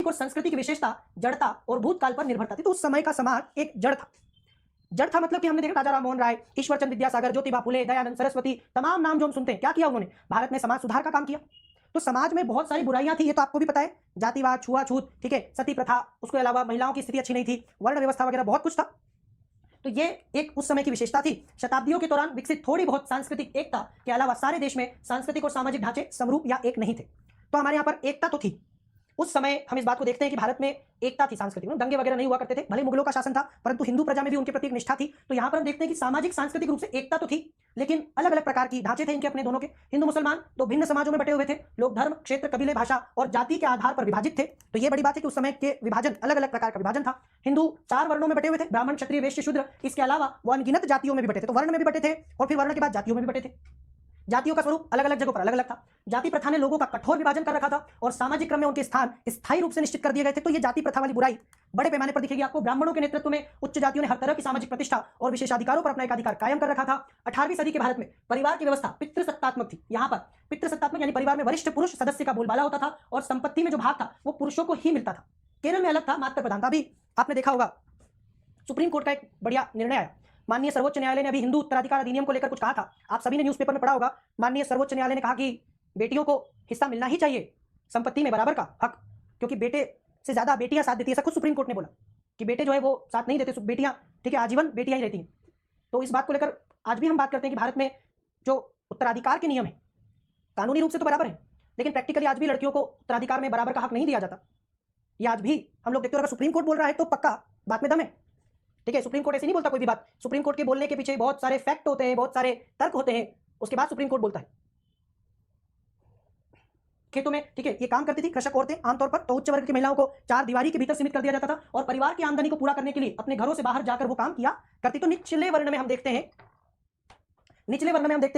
और संस्कृति की विशेषता जड़ता और भूतकाल पर निर्भरता थी। तो उस समय का समाज एक जड़ था। जड़ था मतलब कि हमने देखा राजा राममोहन राय, ईश्वरचंद्र विद्यासागर, ज्योतिबा फुले, दयानंद सरस्वती, तमाम नाम जो हम सुनते हैं, क्या किया उन्होंने? भारत में समाज सुधार का काम किया। तो समाज में बहुत सारी बुराइयां थी, ये तो आपको भी पता है, जातिवाद, छुआछूत, ठीक है, सती प्रथा, उसके अलावा महिलाओं की स्थिति अच्छी नहीं थी, वर्ण व्यवस्था वगैरह बहुत कुछ था। तो ये एक उस समय की विशेषता थी। शताब्दियों के दौरान विकसित थोड़ी बहुत सांस्कृतिक एकता के अलावा सारे देश में सांस्कृतिक और सामाजिक ढांचे समरूप या एक नहीं थे। तो हमारे यहाँ पर एकता तो थी। उस समय हम इस बात को देखते हैं कि भारत में एकता थी सांस्कृतिक, दंगे वगैरह नहीं हुआ करते थे, भले मुगलों का शासन था परंतु हिंदू प्रजा में भी उनके प्रति एक निष्ठा थी। तो यहाँ पर हम देखते हैं कि सामाजिक सांस्कृतिक रूप से एकता तो थी, लेकिन अलग अलग प्रकार की ढांचे थे इनके अपने दोनों के। हिंदू मुसलमान तो भिन्न समाजों में बटे हुए थे, लोग धर्म, क्षेत्र, कबीले, भाषा और जाति के आधार पर विभाजित थे। तो ये बड़ी बात है कि उस समय के विभाजन, अलग अलग प्रकार का विभाजन था। हिंदू 4 वर्णों में बटे हुए थे, ब्राह्मण, क्षत्रिय, वैश्य, शूद्र। इसके अलावा वो अनगिनत जातियों में भी बटे थे। तो वर्ण में भी बटे थे और फिर वर्ण के बाद जातियों में भी बटे थे। जातियों का स्वरूप अलग अलग जगहों पर अलग अलग था। जाति प्रथा ने लोगों का कठोर विभाजन कर रखा था और सामाजिक क्रम में उनके स्थान स्थायी रूप से निश्चित कर दिए गए थे। तो ये जाति प्रथा वाली बुराई बड़े पैमाने पर दिखेगी आपको। ब्राह्मणों के नेतृत्व में उच्च जातियों ने हर तरह की सामाजिक प्रतिष्ठा और विशेषाधिकारों पर अपना एक अधिकार कायम कर रखा था। 18वीं सदी के भारत में परिवार की व्यवस्था पितृसत्तात्मक थी। यहाँ पर पितृसत्तात्मक यानी परिवार में वरिष्ठ पुरुष सदस्य का बोलबाला होता था और संपत्ति में जो भाग था वो पुरुषों को ही मिलता था। केरल में अलग था, मातृ प्रधान था। अभी आपने देखा होगा सुप्रीम कोर्ट का एक बढ़िया निर्णय आया। माननीय सर्वोच्च न्यायालय ने अभी हिंदू उत्तराधिकार अधिनियम को लेकर कुछ कहा था, आप सभी ने न्यूज़पेपर में पढ़ा होगा। माननीय सर्वोच्च न्यायालय ने कहा कि बेटियों को हिस्सा मिलना ही चाहिए संपत्ति में, बराबर का हक, क्योंकि बेटे से ज्यादा बेटियां साथ देती है। ऐसा खुद सुप्रीम कोर्ट ने बोला कि बेटे जो है वो साथ नहीं देते, बेटियां, ठीक है, आजीवन बेटियां ही रहती हैं। तो इस बात को लेकर आज भी हम बात करते हैं कि भारत में जो उत्तराधिकार के नियम है कानूनी रूप से तो बराबर है, लेकिन प्रैक्टिकली आज भी लड़कियों को उत्तराधिकार में बराबर का हक नहीं दिया जाता। ये आज भी हम लोग देखते हैं। अगर सुप्रीम कोर्ट बोल रहा है तो पक्का बात में दम है, ठीक है। सुप्रीम कोर्ट ऐसे नहीं बोलता कोई भी बात। सुप्रीम कोर्ट के बोलने के पीछे बहुत सारे फैक्ट होते हैं, बहुत सारे तर्क होते हैं, उसके बाद सुप्रीम कोर्ट बोलता है। खेतों में, ठीक है, ये काम करती थी कृषक औरतें आमतौर पर। तो उच्च वर्ग की महिलाओं को 4 दीवारी के भीतर सीमित कर दिया जाता था और परिवार की आमदनी को पूरा करने के लिए अपने घरों से बाहर जाकर वो काम किया करती। तो निचले वर्ण में हम देखते हैं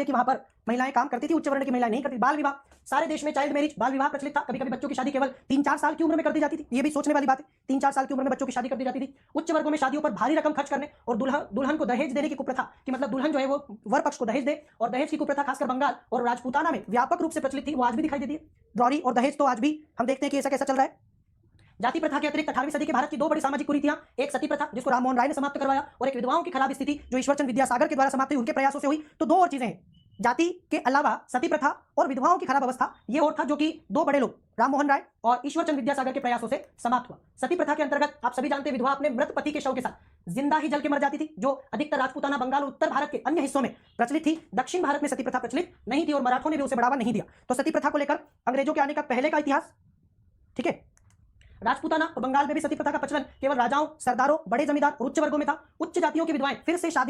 कि वहां पर महिलाएं काम करती थी, उच्च वर्ण की महिलाएं नहीं करती। बाल विवाह, सारे देश में चाइल्ड मैरिज, बाल विवाह प्रचलित था। कभी कभी बच्चों की शादी केवल 3-4 साल की उम्र में कर दी जाती थी। ये भी सोचने वाली बात है, 3-4 साल की उम्र में बच्चों की शादी कर दी जाती थी। उच्च वर्गों में शादियों पर भारी रकम खर्च करने और दुल्हन को दहेज देने की कुप्रथा, कि मतलब दुल्हन जो है वो वर पक्ष को दहेज दे, और दहेज की कुप्रथा खासकर बंगाल और राजपूताना में व्यापक रूप से प्रचलित थी। वो आज भी दिखाई देती है। डॉरी और दहेज तो आज भी हम देखते हैं कि ऐसा कैसा चल रहा है। जाति प्रथा के अतिरिक्त 18वीं सदी के भारत की 2 बड़ी सामाजिक कुरीतियां, एक सती प्रथा जिसको राममोहन राय ने समाप्त करवाया, और एक विधवाओं की खराब स्थिति जो ईश्वरचंद्र विद्यासागर के द्वारा समाप्त हुई, उनके प्रयासों से हुई। तो 2 और चीजें हैं, जाति के अलावा सती प्रथा और विधवाओं की खराब अवस्था। ये और था जो कि 2 बड़े लोग राममोहन राय और ईश्वरचंद्र विद्यासागर के प्रयासों से समाप्त हुआ। सती प्रथा के अंतर्गत आप सभी जानते हैं विधवा अपने मृत पति के शव के साथ जिंदा ही जल के मर जाती थी, जो अधिकतर राजपूताना, बंगाल और उत्तर भारत के अन्य हिस्सों में प्रचलित थी। दक्षिण भारत में सती प्रथा प्रचलित नहीं थी और मराठों ने भी उसे बढ़ावा नहीं दिया। तो सती प्रथा को लेकर अंग्रेजों के आने का पहले का इतिहास, ठीक है। राजपूताना और बंगाल में भी सती प्रथा का प्रचलन केवल राजाओं, सरदारों, बड़े जमींदार और उच्च वर्गों में था। उच्च जातियों की विधवाएं फिर से शादी